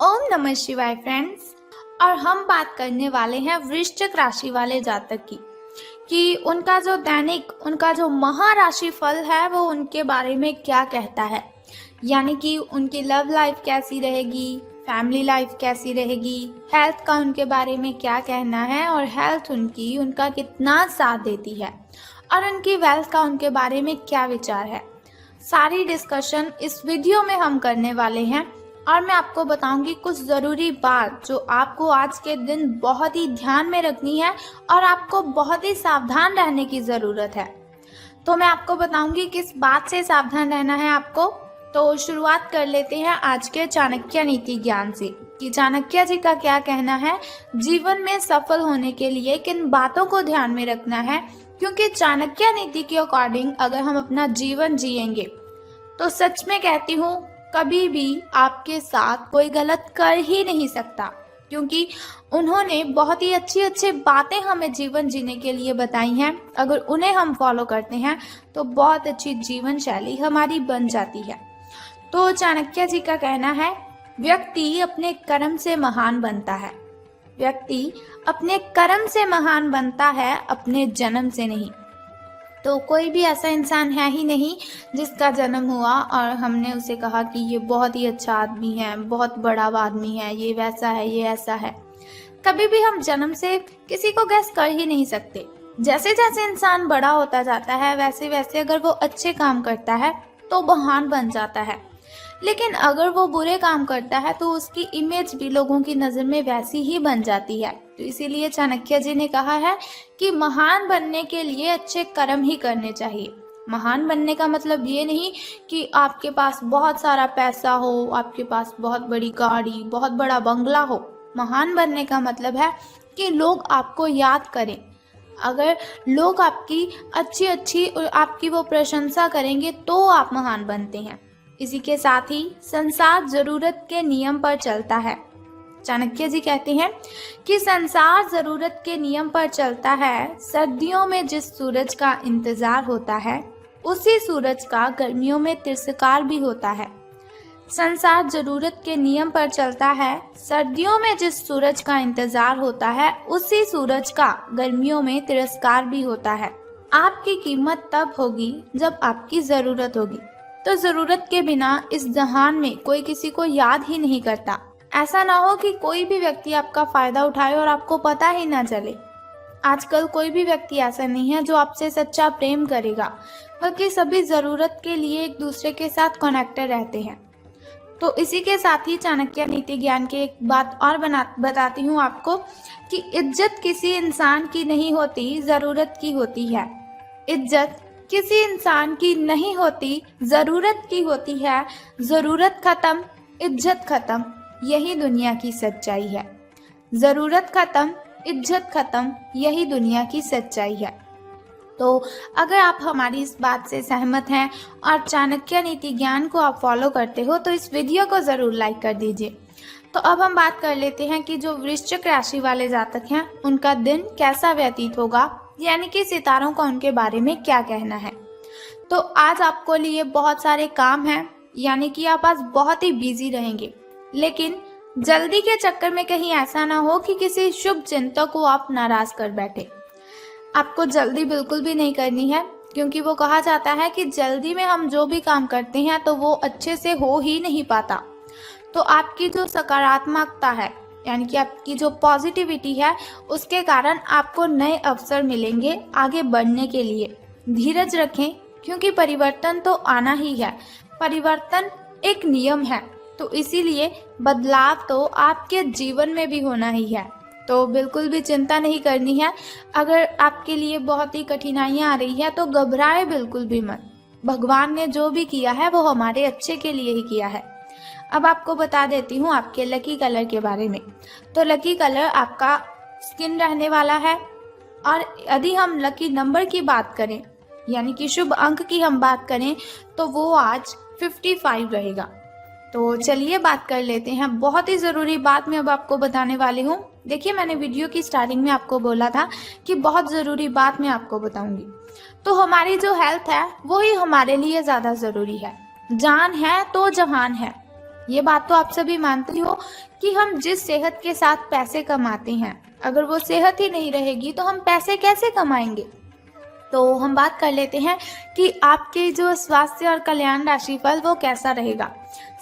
ओम नमः शिवाय फ्रेंड्स। और हम बात करने वाले हैं वृश्चिक राशि वाले जातक की कि उनका जो दैनिक उनका जो महाराशि फल है वो उनके बारे में क्या कहता है। यानी कि उनकी लव लाइफ कैसी रहेगी, फैमिली लाइफ कैसी रहेगी, हेल्थ का उनके बारे में क्या कहना है और हेल्थ उनका कितना साथ देती है और उनकी वेल्थ का उनके बारे में क्या विचार है। सारी डिस्कशन इस वीडियो में हम करने वाले हैं और मैं आपको बताऊंगी कुछ ज़रूरी बात जो आपको आज के दिन बहुत ही ध्यान में रखनी है और आपको बहुत ही सावधान रहने की ज़रूरत है। तो मैं आपको बताऊंगी किस बात से सावधान रहना है आपको। तो शुरुआत कर लेते हैं आज के चाणक्य नीति ज्ञान से कि चाणक्य जी का क्या कहना है, जीवन में सफल होने के लिए किन बातों को ध्यान में रखना है। क्योंकि चाणक्य नीति के अकॉर्डिंग अगर हम अपना जीवन जिएंगे तो सच में कहती हूँ कभी भी आपके साथ कोई गलत कर ही नहीं सकता, क्योंकि उन्होंने बहुत ही अच्छी अच्छी बातें हमें जीवन जीने के लिए बताई हैं। अगर उन्हें हम फॉलो करते हैं तो बहुत अच्छी जीवन शैली हमारी बन जाती है। तो चाणक्य जी का कहना है, व्यक्ति अपने कर्म से महान बनता है। व्यक्ति अपने कर्म से महान बनता है, अपने जन्म से नहीं। तो कोई भी ऐसा इंसान है ही नहीं जिसका जन्म हुआ और हमने उसे कहा कि ये बहुत ही अच्छा आदमी है, बहुत बड़ा आदमी है, ये वैसा है, ये ऐसा है। कभी भी हम जन्म से किसी को गैस कर ही नहीं सकते। जैसे जैसे इंसान बड़ा होता जाता है वैसे वैसे अगर वो अच्छे काम करता है तो महान बन जाता है, लेकिन अगर वो बुरे काम करता है तो उसकी इमेज भी लोगों की नज़र में वैसी ही बन जाती है। तो इसीलिए चाणक्य जी ने कहा है कि महान बनने के लिए अच्छे कर्म ही करने चाहिए। महान बनने का मतलब ये नहीं कि आपके पास बहुत सारा पैसा हो, आपके पास बहुत बड़ी गाड़ी, बहुत बड़ा बंगला हो। महान बनने का मतलब है कि लोग आपको याद करें। अगर लोग आपकी अच्छी आपकी वो प्रशंसा करेंगे तो आप महान बनते हैं। इसी के साथ ही संसार जरूरत के नियम पर चलता है। चाणक्य जी कहते हैं कि संसार जरूरत के नियम पर चलता है। सर्दियों में जिस सूरज का इंतजार होता है उसी सूरज का गर्मियों में तिरस्कार भी होता है। संसार जरूरत के नियम पर चलता है। सर्दियों में जिस सूरज का इंतजार होता है उसी सूरज का गर्मियों में तिरस्कार भी होता है। आपकी कीमत तब होगी जब आपकी जरूरत होगी। तो जरूरत के बिना इस जहान में कोई किसी को याद ही नहीं करता। ऐसा ना हो कि कोई भी व्यक्ति आपका फायदा उठाए और आपको पता ही ना चले। आजकल कोई भी व्यक्ति ऐसा नहीं है जो आपसे सच्चा प्रेम करेगा, बल्कि सभी जरूरत के लिए एक दूसरे के साथ कनेक्टेड रहते हैं। तो इसी के साथ ही चाणक्य नीति ज्ञान की एक बात और बताती हूँ आपको कि इज्जत किसी इंसान की नहीं होती, जरूरत की होती है। इज्जत किसी इंसान की नहीं होती, जरूरत की होती है। जरूरत खत्म, इज्जत खत्म, यही दुनिया की सच्चाई है। जरूरत खत्म, इज्जत खत्म, यही दुनिया की सच्चाई है। तो अगर आप हमारी इस बात से सहमत हैं और चाणक्य नीति ज्ञान को आप फॉलो करते हो तो इस वीडियो को ज़रूर लाइक कर दीजिए। तो अब हम बात कर लेते हैं कि जो वृश्चिक राशि वाले जातक हैं उनका दिन कैसा व्यतीत होगा, यानी कि सितारों का उनके बारे में क्या कहना है। तो आज आपको लिए बहुत सारे काम हैं, यानी कि आप आज बहुत ही बिजी रहेंगे, लेकिन जल्दी के चक्कर में कहीं ऐसा ना हो कि किसी शुभ चिंतक को आप नाराज कर बैठे। आपको जल्दी बिल्कुल भी नहीं करनी है, क्योंकि वो कहा जाता है कि जल्दी में हम जो भी काम करते हैं तो वो अच्छे से हो ही नहीं पाता। तो आपकी जो सकारात्मकता है, यानी कि आपकी जो पॉजिटिविटी है, उसके कारण आपको नए अवसर मिलेंगे आगे बढ़ने के लिए। धीरज रखें, क्योंकि परिवर्तन तो आना ही है। परिवर्तन एक नियम है, तो इसीलिए बदलाव तो आपके जीवन में भी होना ही है। तो बिल्कुल भी चिंता नहीं करनी है। अगर आपके लिए बहुत ही कठिनाइयाँ आ रही है तो घबराए बिल्कुल भी मत। भगवान ने जो भी किया है वो हमारे अच्छे के लिए ही किया है। अब आपको बता देती हूँ आपके लकी कलर के बारे में। तो लकी कलर आपका स्किन रहने वाला है। और यदि हम लकी नंबर की बात करें, यानी कि शुभ अंक की हम बात करें, तो वो आज 55 रहेगा। तो चलिए बात कर लेते हैं। बहुत ही ज़रूरी बात मैं अब आपको बताने वाली हूँ। देखिए, मैंने वीडियो की स्टार्टिंग में आपको बोला था कि बहुत ज़रूरी बात मैं आपको बताऊंगी। तो हमारी जो हेल्थ है वो ही हमारे लिए ज़्यादा ज़रूरी है। जान है तो जहान है, ये बात तो आप सभी मानते हो कि हम जिस सेहत के साथ पैसे कमाते हैं, अगर वो सेहत ही नहीं रहेगी तो हम पैसे कैसे कमाएंगे। तो हम बात कर लेते हैं कि आपके जो स्वास्थ्य और कल्याण राशिफल वो कैसा रहेगा।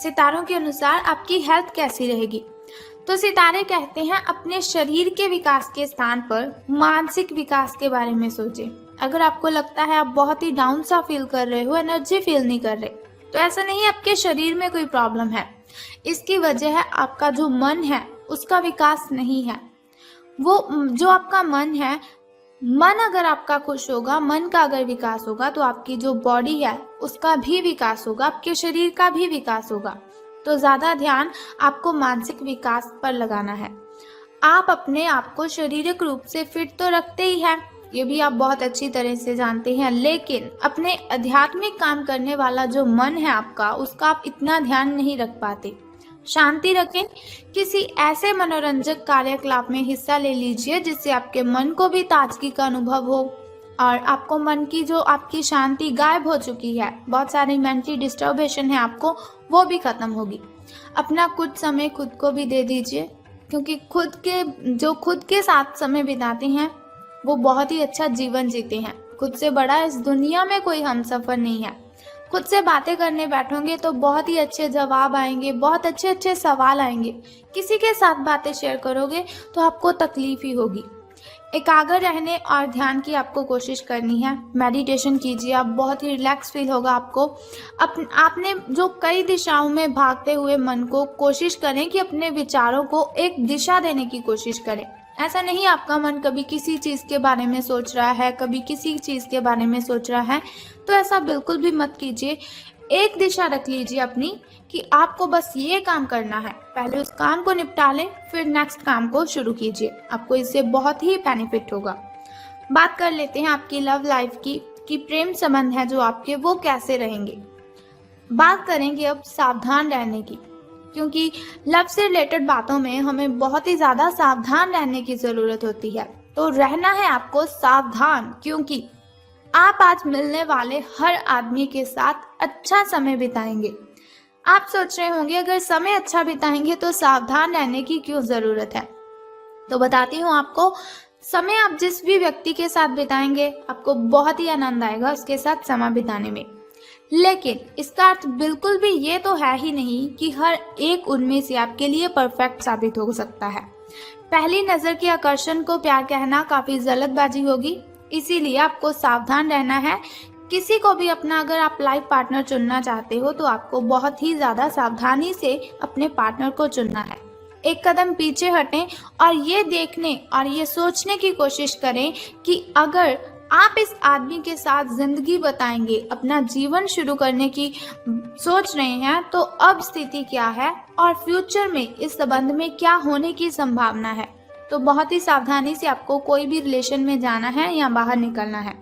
सितारों के अनुसार आपकी हेल्थ कैसी रहेगी। तो सितारे कहते हैं अपने शरीर के विकास के स्थान पर मानसिक विकास के बारे में सोचें। अगर आपको लगता है आप बहुत ही डाउन सा फील कर रहे हो, एनर्जी फील नहीं कर रहे, तो ऐसा नहीं है आपके शरीर में कोई प्रॉब्लम है। इसकी वजह है आपका जो मन है उसका विकास नहीं है। वो जो आपका मन है, मन अगर आपका खुश होगा, मन का अगर विकास होगा तो आपकी जो बॉडी है उसका भी विकास होगा, आपके शरीर का भी विकास होगा। तो ज़्यादा ध्यान आपको मानसिक विकास पर लगाना है। आप अपने आप को शारीरिक रूप से फिट तो रखते ही हैं, ये भी आप बहुत अच्छी तरह से जानते हैं, लेकिन अपने आध्यात्मिक काम करने वाला जो मन है आपका, उसका आप इतना ध्यान नहीं रख पाते। शांति रखें, किसी ऐसे मनोरंजक कार्यकलाप में हिस्सा ले लीजिए जिससे आपके मन को भी ताजगी का अनुभव हो और आपको मन की जो आपकी शांति गायब हो चुकी है, बहुत सारी मेंटली डिस्टर्बेशन है आपको, वो भी खत्म होगी। अपना कुछ समय खुद को भी दे दीजिए, क्योंकि खुद के साथ समय बिताते हैं वो बहुत ही अच्छा जीवन जीते हैं। खुद से बड़ा इस दुनिया में कोई हमसफर नहीं है। खुद से बातें करने बैठोगे तो बहुत ही अच्छे जवाब आएंगे, बहुत अच्छे अच्छे सवाल आएंगे। किसी के साथ बातें शेयर करोगे तो आपको तकलीफ ही होगी। एकाग्र रहने और ध्यान की आपको कोशिश करनी है। मेडिटेशन कीजिए, आप बहुत ही रिलैक्स फील होगा आपको। आपने जो कई दिशाओं में भागते हुए मन को कोशिश करें कि अपने विचारों को एक दिशा देने की कोशिश करें। ऐसा नहीं आपका मन कभी किसी चीज़ के बारे में सोच रहा है, कभी किसी चीज़ के बारे में सोच रहा है, तो ऐसा बिल्कुल भी मत कीजिए। एक दिशा रख लीजिए अपनी कि आपको बस ये काम करना है, पहले उस काम को निपटा लें, फिर नेक्स्ट काम को शुरू कीजिए। आपको इससे बहुत ही बेनिफिट होगा। बात कर लेते हैं आपकी लव लाइफ की कि प्रेम संबंध है जो आपके वो कैसे रहेंगे। बात करेंगे अब सावधान रहने की, क्योंकि लव से रिलेटेड बातों में हमें बहुत ही ज़्यादा सावधान रहने की ज़रूरत होती है। तो रहना है आपको सावधान, क्योंकि आप आज मिलने वाले हर आदमी के साथ अच्छा समय बिताएंगे। आप सोच रहे होंगे अगर समय अच्छा बिताएंगे तो सावधान रहने की क्यों ज़रूरत है। तो बताती हूँ आपको, समय आप जिस भी व्यक्ति के साथ बिताएंगे आपको बहुत ही आनंद आएगा उसके साथ समय बिताने में। लेकिन इसका अर्थ बिल्कुल भी ये तो है ही नहीं कि हर एक उनमें से आपके लिए परफेक्ट साबित हो सकता है। पहली नज़र के आकर्षण को प्यार कहना काफ़ी जल्दबाजी होगी, इसीलिए आपको सावधान रहना है। किसी को भी अपना अगर आप लाइफ पार्टनर चुनना चाहते हो तो आपको बहुत ही ज़्यादा सावधानी से अपने पार्टनर को चुनना है। एक कदम पीछे हटें और ये देखने और ये सोचने की कोशिश करें कि अगर आप इस आदमी के साथ जिंदगी बताएंगे, अपना जीवन शुरू करने की सोच रहे हैं, तो अब स्थिति क्या है और फ्यूचर में इस संबंध में क्या होने की संभावना है। तो बहुत ही सावधानी से आपको कोई भी रिलेशन में जाना है या बाहर निकलना है।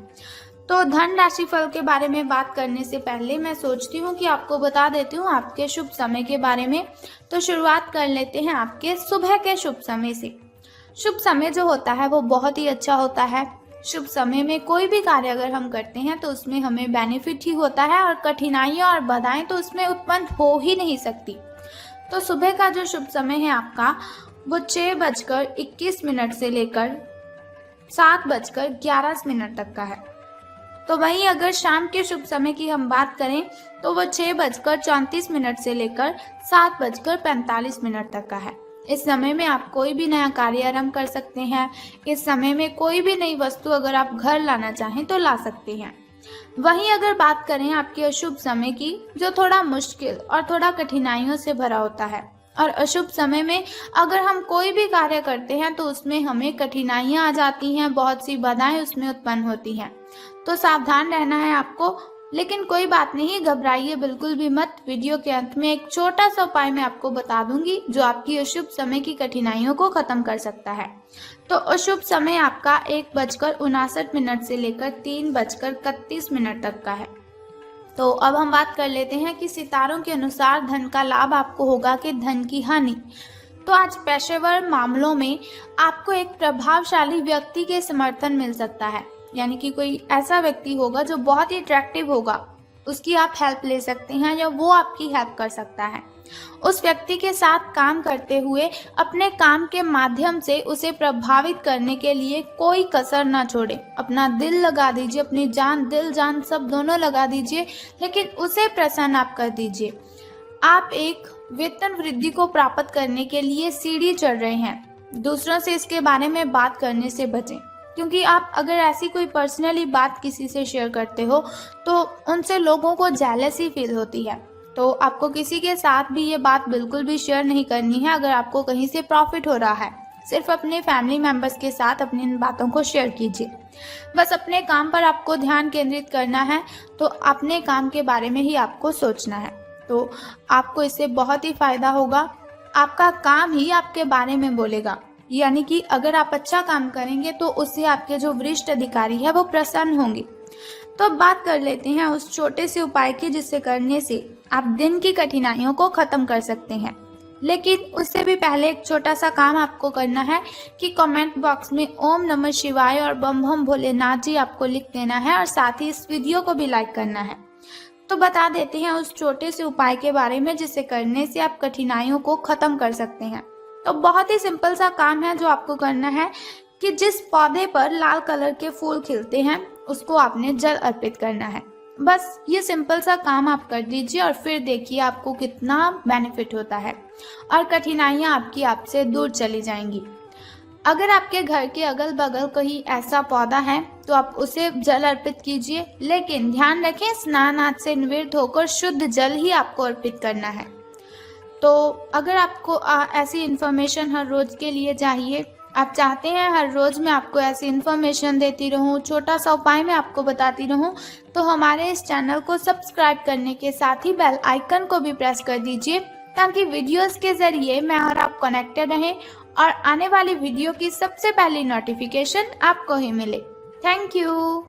तो धन राशि फल के बारे में बात करने से पहले मैं सोचती हूँ कि आपको बता देती हूँ आपके शुभ समय के बारे में। तो शुरुआत कर लेते हैं आपके सुबह के शुभ समय से। शुभ समय जो होता है वो बहुत ही अच्छा होता है। शुभ समय में कोई भी कार्य अगर हम करते हैं तो उसमें हमें बेनिफिट ही होता है और कठिनाइयाँ और बाधाएं तो उसमें उत्पन्न हो ही नहीं सकती। तो सुबह का जो शुभ समय है आपका वो 6:21 से लेकर 7:11 तक का है। तो वहीं अगर शाम के शुभ समय की हम बात करें तो वो 6:34 से लेकर 7:45 तक का है। इस समय में आप कोई भी नया कार्य आरंभ कर सकते हैं। इस समय में कोई भी नई वस्तु अगर आप घर लाना चाहें तो ला सकते हैं। वहीं अगर बात करें आपके अशुभ समय की, जो थोड़ा मुश्किल और थोड़ा कठिनाइयों से भरा होता है, और अशुभ समय में अगर हम कोई भी कार्य करते हैं तो उसमें हमें कठिनाइयाँ आ जाती हैं, बहुत सी बाधाएं उसमें उत्पन्न होती हैं। तो सावधान रहना है आपको, लेकिन कोई बात नहीं, घबराइए बिल्कुल भी मत। वीडियो के अंत में एक छोटा सा उपाय मैं आपको बता दूंगी जो आपकी अशुभ समय की कठिनाइयों को खत्म कर सकता है। तो अशुभ समय आपका 1:59 से लेकर 3:31 तक का है। तो अब हम बात कर लेते हैं कि सितारों के अनुसार धन का लाभ आपको होगा कि धन की हानि। तो आज पेशेवर मामलों में आपको एक प्रभावशाली व्यक्ति के समर्थन मिल सकता है, यानी कि कोई ऐसा व्यक्ति होगा जो बहुत ही अट्रैक्टिव होगा, उसकी आप हेल्प ले सकते हैं या वो आपकी हेल्प कर सकता है। उस व्यक्ति के साथ काम करते हुए अपने काम के माध्यम से उसे प्रभावित करने के लिए कोई कसर ना छोड़े। अपना दिल लगा दीजिए, अपनी जान, दिल जान सब दोनों लगा दीजिए, लेकिन उसे प्रसन्न आप कर दीजिए। आप एक वेतन वृद्धि को प्राप्त करने के लिए सीढ़ी चढ़ रहे हैं। दूसरों से इसके बारे में बात करने से बचें, क्योंकि आप अगर ऐसी कोई पर्सनली बात किसी से शेयर करते हो तो उनसे लोगों को जेलसी फील होती है। तो आपको किसी के साथ भी ये बात बिल्कुल भी शेयर नहीं करनी है अगर आपको कहीं से प्रॉफिट हो रहा है। सिर्फ अपने फैमिली मेंबर्स के साथ अपनी इन बातों को शेयर कीजिए। बस अपने काम पर आपको ध्यान केंद्रित करना है, तो अपने काम के बारे में ही आपको सोचना है। तो आपको इससे बहुत ही फायदा होगा। आपका काम ही आपके बारे में बोलेगा, यानी कि अगर आप अच्छा काम करेंगे तो उससे आपके जो वरिष्ठ अधिकारी है वो प्रसन्न होंगे। तो अब बात कर लेते हैं उस छोटे से उपाय की जिससे करने से आप दिन की कठिनाइयों को खत्म कर सकते हैं। लेकिन उससे भी पहले एक छोटा सा काम आपको करना है कि कमेंट बॉक्स में ओम नमः शिवाय और बम बम भोलेनाथ जी आपको लिख देना है और साथ ही इस वीडियो को भी लाइक करना है। तो बता देते हैं उस छोटे से उपाय के बारे में जिसे करने से आप कठिनाइयों को खत्म कर सकते हैं। तो बहुत ही सिंपल सा काम है जो आपको करना है कि जिस पौधे पर लाल कलर के फूल खिलते हैं उसको आपने जल अर्पित करना है। बस ये सिंपल सा काम आप कर दीजिए और फिर देखिए आपको कितना बेनिफिट होता है और कठिनाइयाँ आपकी आपसे दूर चली जाएंगी। अगर आपके घर के अगल बगल कहीं ऐसा पौधा है तो आप उसे जल अर्पित कीजिए, लेकिन ध्यान रखें स्नान आदि से निवृत्त होकर शुद्ध जल ही आपको अर्पित करना है। तो अगर आपको ऐसी इन्फॉर्मेशन हर रोज़ के लिए चाहिए, आप चाहते हैं हर रोज़ मैं आपको ऐसी इन्फॉर्मेशन देती रहूं, छोटा सा उपाय मैं आपको बताती रहूं, तो हमारे इस चैनल को सब्सक्राइब करने के साथ ही बेल आइकन को भी प्रेस कर दीजिए, ताकि वीडियोस के ज़रिए मैं और आप कनेक्टेड रहें और आने वाली वीडियो की सबसे पहली नोटिफिकेशन आपको ही मिले। Thank you.